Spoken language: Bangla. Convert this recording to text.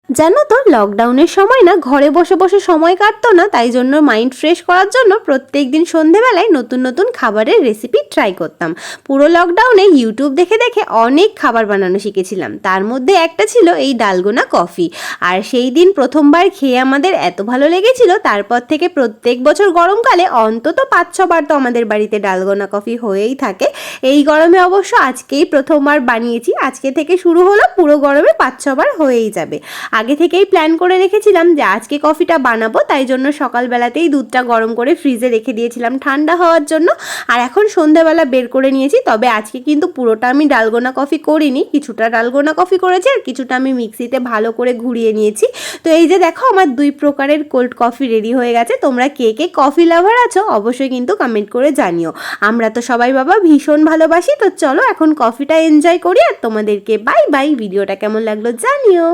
জানো তো লকডাউনের সময় না ঘরে বসে বসে সময় কাটতো না, তাই জন্য মাইন্ড ফ্রেশ করার জন্য প্রত্যেক দিন সন্ধেবেলায় নতুন নতুন খাবারের রেসিপি ট্রাই করতাম। পুরো লকডাউনে ইউটিউব দেখে দেখে অনেক খাবার বানানো শিখেছিলাম, তার মধ্যে একটা ছিল এই ডালগোনা কফি। আর সেই দিন প্রথমবার খেয়ে আমাদের এত ভালো লেগেছিল, তারপর থেকে প্রত্যেক বছর গরমকালে অন্তত 5-6 বার তো আমাদের বাড়িতে ডালগোনা কফি হয়েই থাকে। এই গরমে অবশ্য আজকেই প্রথমবার বানিয়েছি, আজকে থেকে শুরু হলো, পুরো গরমে 5-6 বার হয়েই যাবে। আগে থেকেই প্ল্যান করে রেখেছিলাম যে আজকে কফিটা বানাবো, তাই জন্য সকালবেলাতেই দুধটা গরম করে ফ্রিজে রেখে দিয়েছিলাম ঠান্ডা হওয়ার জন্য। আর এখন সন্ধ্যাবেলা বের করে নিয়েছি। তবে আজকে কিন্তু পুরোটা আমি ডালগোনা কফি করিনি, কিছুটা ডালগোনা কফি করেছি আর কিছুটা আমি মিক্সিতে ভালো করে ঘুরিয়ে নিয়েছি। তো এই যে দেখো আমার 2 প্রকারের কোল্ড কফি রেডি হয়ে গেছে। তোমরা কে কে কফি লাভার আছো অবশ্যই কিন্তু কমেন্ট করে জানিও। আমরা তো সবাই বাবা ভীষণ ভালোবাসি। তো চলো এখন কফিটা এনজয় করি আর তোমাদেরকে বাই বাই। ভিডিওটা কেমন লাগলো জানিও।